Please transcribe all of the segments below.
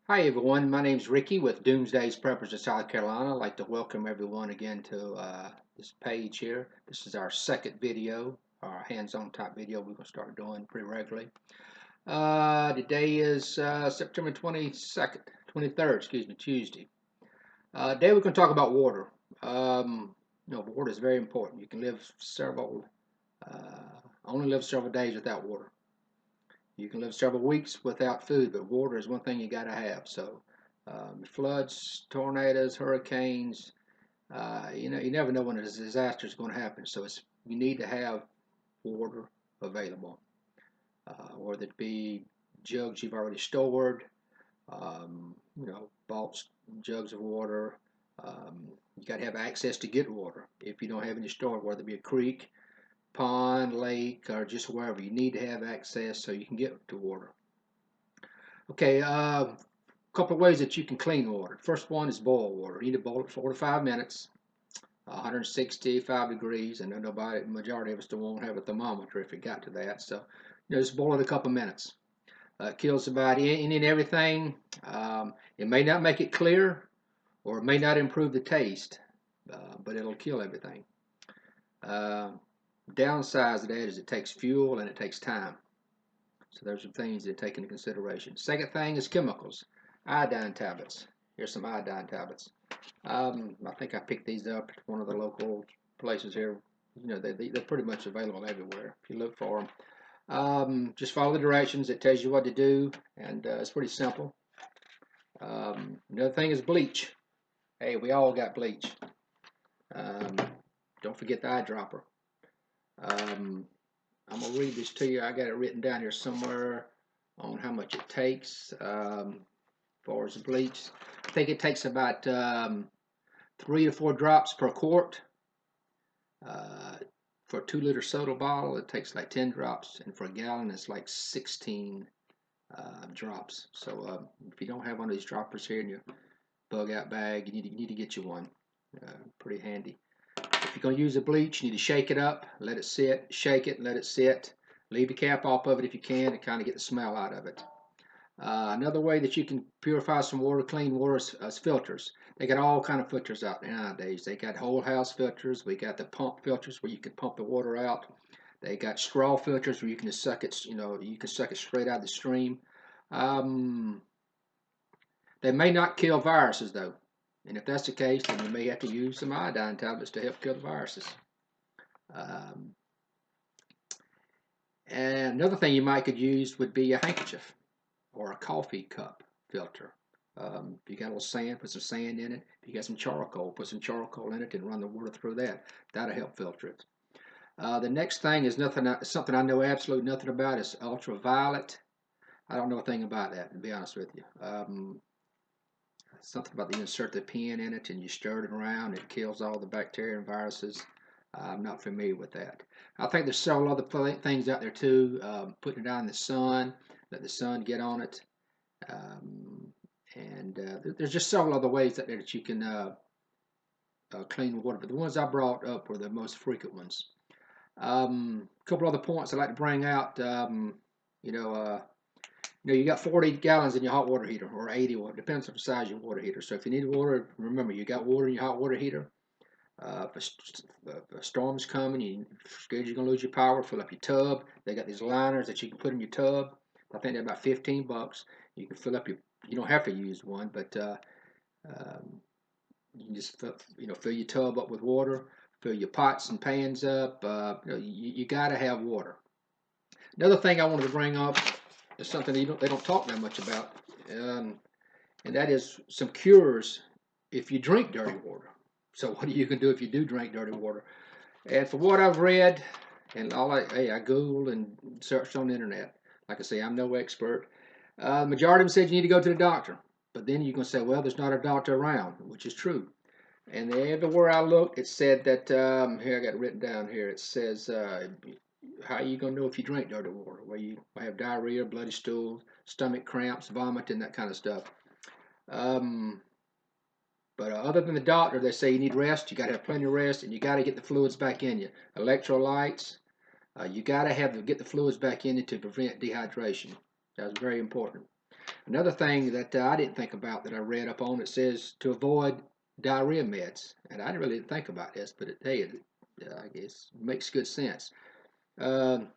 Hi everyone, my name is Ricky with Doomsday's Preppers of South Carolina. I'd like to welcome everyone again to this page here. This is our second video, our hands-on type video we're going to start doing pretty regularly. Today is September 22nd, 23rd, excuse me, Tuesday. Today we're going to talk about water. Water is very important. You can live only live several days without water. You can live several weeks without food, but water is one thing you got to have. So floods, tornadoes, hurricanes, you never know when a disaster is going to happen. So you need to have water available, whether it be jugs you've already stored, bought jugs of water. You got to have access to get water. If you don't have any stored, whether it be a creek, pond, lake, or just wherever, you need to have access so you can get to water. Okay, a couple of ways that you can clean water. First one is boil water. You need to boil it for 4 to 5 minutes, 165 degrees, and the majority of us won't have a thermometer if it got to that. So, just boil it a couple of minutes. It kills about any and everything. It may not make it clear, or it may not improve the taste, but it'll kill everything. Downside of that is it takes fuel and it takes time. So those are things to take into consideration. Second thing is chemicals. Iodine tablets. Here's some iodine tablets. I think I picked these up at one of the local places here. They're pretty much available everywhere if you look for them. Just follow the directions. It tells you what to do, and it's pretty simple. Another thing is bleach. Hey, we all got bleach. Don't forget the eyedropper. I'm going to read this to you. I got it written down here somewhere on how much it takes as far as bleach. I think it takes about 3 or 4 drops per quart. For a 2-liter soda bottle, it takes like 10 drops, and for a gallon, it's like 16 drops. So if you don't have one of these droppers here in your bug out bag, you need to get you one. Pretty handy. If you're going to use the bleach, you need to shake it up, let it sit, shake it, let it sit. Leave the cap off of it if you can to kind of get the smell out of it. Another way that you can purify some water, clean water, is filters. They got all kind of filters out there nowadays. They got whole house filters. We got the pump filters where you can pump the water out. They got straw filters where you can just suck it, you can suck it straight out of the stream. They may not kill viruses though. And if that's the case, then you may have to use some iodine tablets to help kill the viruses. And another thing you might could use would be a handkerchief or a coffee cup filter. If you got a little sand, put some sand in it. If you got some charcoal, put some charcoal in it and run the water through that. That'll help filter it. The next thing is something I know absolutely nothing about is ultraviolet. I don't know a thing about that, to be honest with you. Something about you insert the pen in it and you stir it around. It kills all the bacteria and viruses. I'm not familiar with that. I think there's several other things out there too. Putting it out in the sun, let the sun get on it. There's just several other ways out there that you can clean water. But the ones I brought up were the most frequent ones. A couple other points I'd like to bring out. You got 40 gallons in your hot water heater, or 80, or it depends on the size of your water heater. So if you need water, remember you got water in your hot water heater. If a storm's coming, you're scared you're gonna lose your power, fill up your tub. They got these liners that you can put in your tub. I think they're about 15 bucks. You can fill up you don't have to use one, but you can just fill your tub up with water, fill your pots and pans up. You got to have water. Another thing I wanted to bring up is something they don't talk that much about, and that is some cures if you drink dirty water. So what you can do if you do drink dirty water? And for what I've read, and I Googled and searched on the internet. Like I say, I'm no expert. The majority of them said you need to go to the doctor. But then you can say, well, there's not a doctor around, which is true. And everywhere I looked, it said that, here I got it written down here, it says, how are you going to know if you drink dirty water? Well, you have diarrhea, bloody stool, stomach cramps, vomiting, that kind of stuff. But other than the doctor, they say you need rest, you got to have plenty of rest, and you got to get the fluids back in you. Electrolytes, you got to get the fluids back in you to prevent dehydration. That's very important. Another thing that I didn't think about that I read up on, it says to avoid diarrhea meds, and I really didn't think about this, but I guess it makes good sense. Um,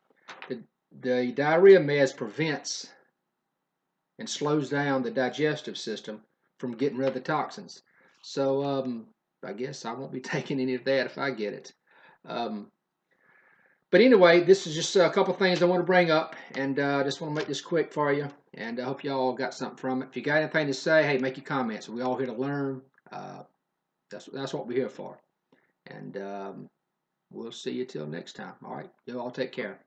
the, the diarrhea meds prevents and slows down the digestive system from getting rid of the toxins. So I guess I won't be taking any of that if I get it. Um, but anyway, this is just a couple things I want to bring up, and I just want to make this quick for you. And I hope y'all got something from it. If you got anything to say, hey, make your comments. We're all here to learn. That's what we're here for. And we'll see you till next time. All right, you all take care.